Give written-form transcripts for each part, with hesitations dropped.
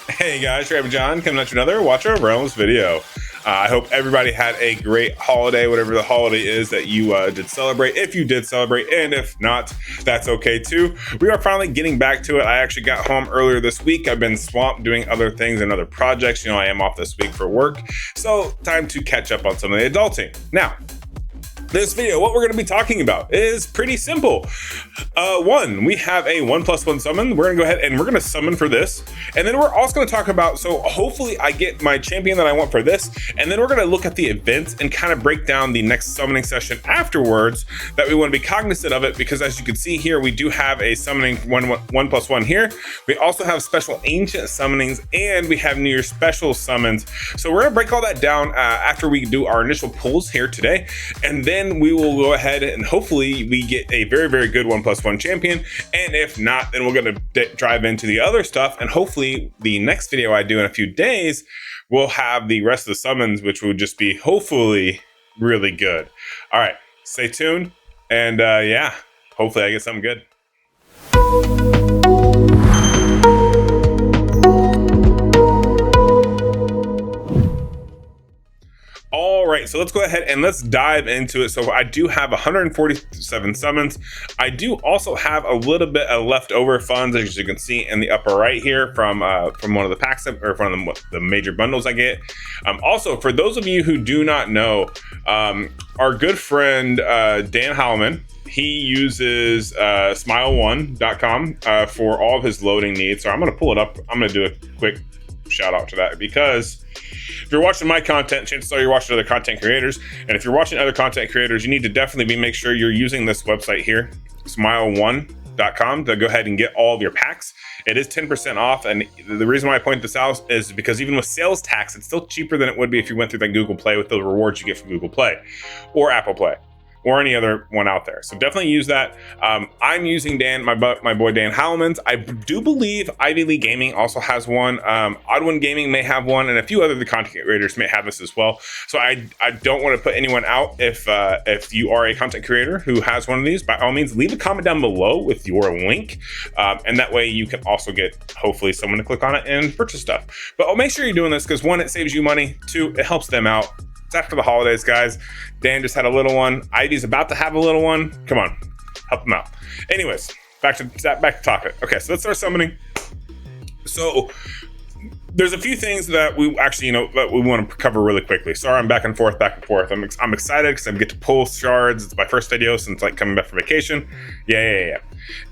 Hey guys, Raven John coming at you another Watcher of Realms video. I hope everybody had a great holiday, whatever the holiday is that you did celebrate. If you did celebrate, and if not, that's okay too. We are finally getting back to it. I actually got home earlier this week. I've been swamped doing other things and other projects. You know, I am off this week for work. So time to catch up on some of the adulting. Now, this video, what we're going to be talking about is pretty simple. One, we have a 1+1 summon. We're going to go ahead and we're going to summon for this. And then we're also going to talk about, so hopefully I get my champion that I want for this. And then we're going to look at the events and kind of break down the next summoning session afterwards that we want to be cognizant of it. Because as you can see here, we do have a summoning 1+1 here. We also have special ancient summonings and we have New Year's special summons. So we're going to break all that down after we do our initial pulls here today. And then we will go ahead and hopefully we get a very, very good 1+1 champion. And if not, then we're going to drive into the other stuff. And hopefully the next video I do in a few days, we'll have the rest of the summons, which will just be hopefully really good. All right, stay tuned. And yeah, hopefully I get something good. All right, so let's go ahead and let's dive into it. So I do have 147 summons. I do also have a little bit of leftover funds, as you can see in the upper right here from one of the packs or from the major bundles I get. Also, for those of you who do not know, our good friend Dan Hallman, he uses smile1.com for all of his loading needs. So I'm going to pull it up. I'm going to do a quick shout out to that because if you're watching my content, chances are you're watching other content creators. And if you're watching other content creators, you need to definitely make sure you're using this website here, smile1.com, to go ahead and get all of your packs. It is 10% off. And the reason why I point this out is because even with sales tax, it's still cheaper than it would be if you went through the Google Play with the rewards you get from Google Play or Apple Play, or any other one out there. So definitely use that. I'm using my boy Dan Hallman's. I do believe Ivy League Gaming also has one. Odd Gaming may have one, and a few other content creators may have this as well. So I don't want to put anyone out. If you are a content creator who has one of these, by all means, leave a comment down below with your link. And that way you can also get, hopefully, someone to click on it and purchase stuff. But I'll make sure you're doing this because one, it saves you money. Two, it helps them out. After the holidays, guys. Dan just had a little one. Ivy's about to have a little one. Come on, help them out. Anyways, back to talking. Okay, so let's start summoning. So there's a few things that we actually, that we want to cover really quickly. Sorry, I'm back and forth. I'm excited because I get to pull shards. It's my first video since coming back from vacation. Yeah.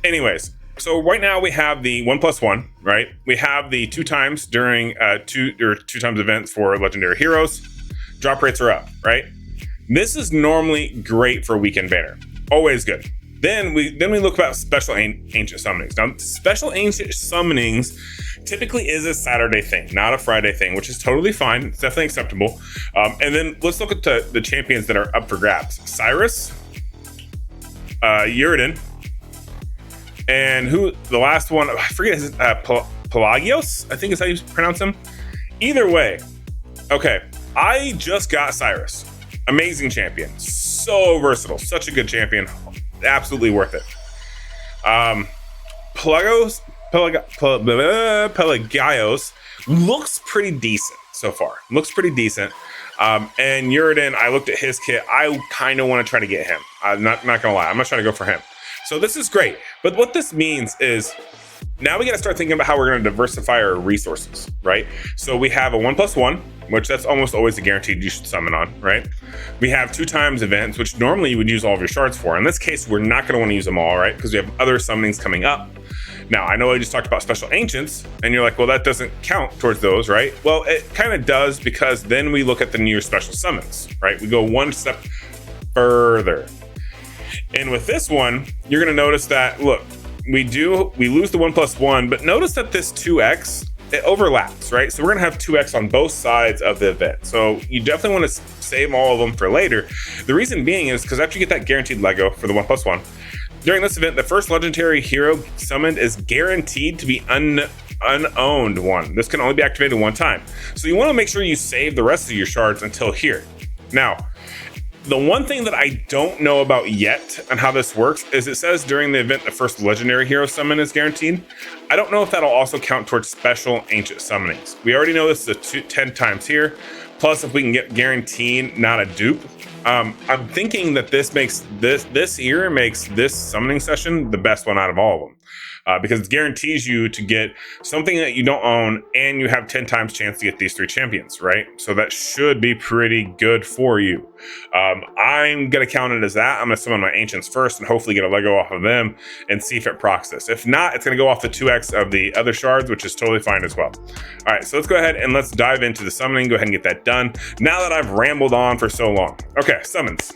Anyways, so right now we have the 1+1, right? We have the 2 times during two times events for legendary heroes. Drop rates are up, right? This is normally great for weekend banner. Always good. Then we look about special ancient summonings. Now, special ancient summonings typically is a Saturday thing, not a Friday thing, which is totally fine. It's definitely acceptable. And then let's look at the champions that are up for grabs. Cyrus, Uridan, and who the last one, I forget his Pelagios, I think is how you pronounce him. Either way, okay. I just got Cyrus. Amazing champion. So versatile. Such a good champion. Absolutely worth it. Pelagios looks pretty decent so far. And Uridan, I looked at his kit. I kind of want to try to get him. I'm not going to lie. I'm not trying to go for him. So this is great. But what this means is now we got to start thinking about how we're going to diversify our resources, right? So we have a 1+1, which that's almost always a guaranteed you should summon on, right? We have 2 times events, which normally you would use all of your shards for. In this case, we're not going to want to use them all, right? Because we have other summonings coming up. Now, I know I just talked about special ancients, and you're like, well, that doesn't count towards those, right? Well, it kind of does, because then we look at the New Year's special summons, right? We go one step further. And with this one, you're going to notice that, look, we lose the 1+1, but notice that this 2x, it overlaps, right? So we're gonna have 2x on both sides of the event. So you definitely want to save all of them for later. The reason being is because after you get that guaranteed Lego for the 1+1, during this event, the first legendary hero summoned is guaranteed to be unowned one. This can only be activated one time. So you want to make sure you save the rest of your shards until here. Now, The one thing that I don't know about yet and how this works is it says during the event the first legendary hero summon is guaranteed. I don't know if that'll also count towards special ancient summonings. We already know this is 10 times here. Plus, if we can get guaranteed, not a dupe. I'm thinking that this makes this year makes this summoning session the best one out of all of them. Because it guarantees you to get something that you don't own, and you have 10 times chance to get these 3 champions, right? So that should be pretty good for you. I'm gonna count it as that. I'm gonna summon my ancients first and hopefully get a Lego off of them and see if it procs this. If not, it's gonna go off the 2x of the other shards, which is totally fine as well. All right, so let's go ahead and let's dive into the summoning. Go ahead and get that done. Now that I've rambled on for so long. Okay, summons.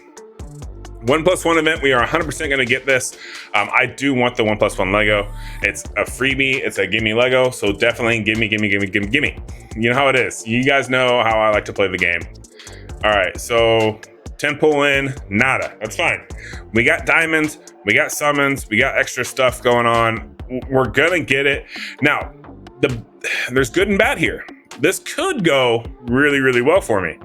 1+1 event, we are 100% going to get this. I do want the 1+1 Lego. It's a freebie. It's a gimme Lego. So definitely gimme. You know how it is. You guys know how I like to play the game. All right, so 10 pull in, nada. That's fine. We got diamonds. We got summons. We got extra stuff going on. We're going to get it. Now, there's good and bad here. This could go really, really well for me.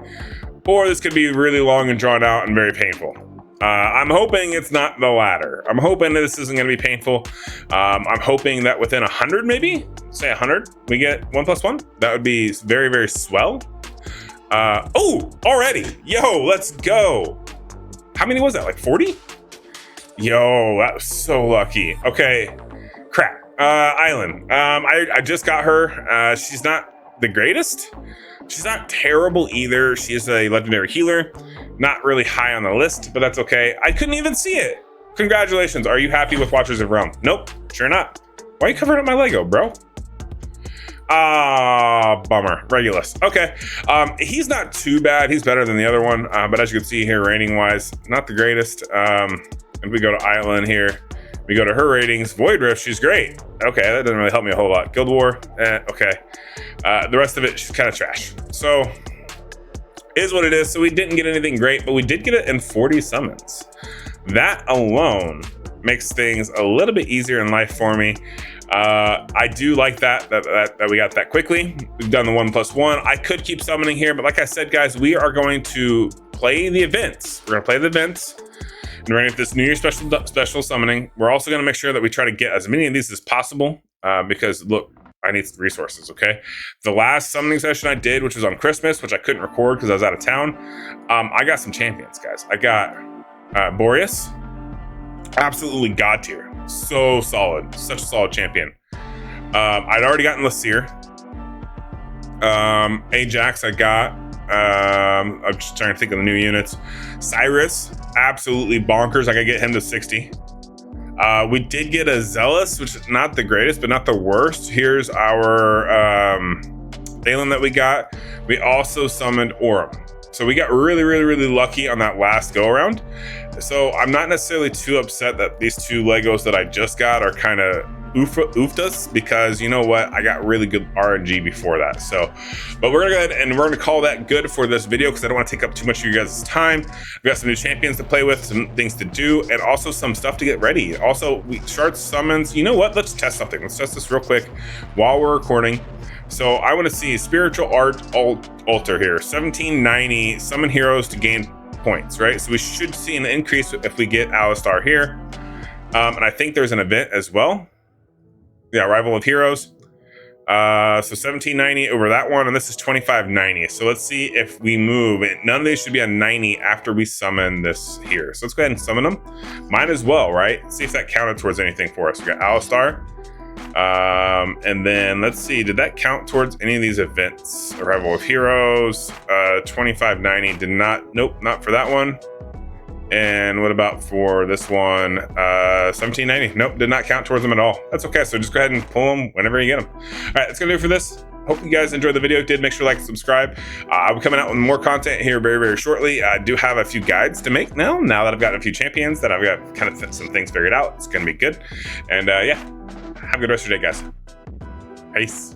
Or this could be really long and drawn out and very painful. I'm hoping it's not the latter. I'm hoping that this isn't going to be painful. I'm hoping that within 100, maybe, say 100, we get 1+1. That would be very, very swell. Oh, already. Yo, let's go. How many was that? Like 40? Yo, that was so lucky. Okay, crap. Island. I just got her. She's not the greatest. She's not terrible either. She is a legendary healer. Not really high on the list, but that's okay. I couldn't even see it. Congratulations. Are you happy with Watchers of Realms? Nope, sure not. Why are you covering up my Lego, bro? Ah, bummer. Regulus. Okay. He's not too bad. He's better than the other one. But as you can see here, rating wise, not the greatest. If we go to Island here, we go to her ratings. Void Rift, she's great. Okay, that doesn't really help me a whole lot. Guild War, okay. The rest of it, she's kind of trash. So, is what it is. So we didn't get anything great, but we did get it in 40 summons. That alone makes things a little bit easier in life for me. I do like that we got that quickly. We've done the 1+1. I could keep summoning here, but like I said, guys, we are going to play the events. We're gonna play the events. And we're gonna get this New Year special summoning. We're also gonna make sure that we try to get as many of these as possible because look, I need resources, okay? The last summoning session I did, which was on Christmas, which I couldn't record because I was out of town, I got some champions, guys. I got Boreas, absolutely god tier. So solid, such a solid champion. I'd already gotten Lasir. Ajax I got. I'm just trying to think of the new units. Cyrus, absolutely bonkers. I could get him to 60. We did get a Zealous, which is not the greatest, but not the worst. Here's our Thalen that we got. We also summoned Aurum. So we got really, really, really lucky on that last go around. So I'm not necessarily too upset that these 2 Legos that I just got are kind of oofed us, because you know what, I got really good RNG before that. So, but we're gonna go ahead and we're gonna call that good for this video because I don't want to take up too much of you guys' time. We got some new champions to play with, some things to do, and also some stuff to get ready. Also, we shard summons. You know what? Let's test something. Let's test this real quick while we're recording. So I want to see Spiritual Art Altar here, 1790 summon heroes to gain points, right? So we should see an increase if we get Alistar here. And I think there's an event as well. Yeah, Arrival of Heroes. So 1790 over that one, and this is 2590. So let's see if we move. None of these should be on 90 after we summon this here. So let's go ahead and summon them. Might as well, right? See if that counted towards anything for us. We got Alistar. And then let's see, did that count towards any of these events? Arrival of Heroes, 2590 did not, nope, not for that one. And what about for this one? 1790, nope, did not count towards them at all. That's okay, so just go ahead and pull them whenever you get them. All right, that's gonna do it for this. Hope you guys enjoyed the video. If you did, make sure to like and subscribe. I'll be coming out with more content here very, very shortly. I do have a few guides to make now that I've gotten a few champions that I've got kind of some things figured out. It's gonna be good. And yeah, have a good rest of your day, guys. Peace.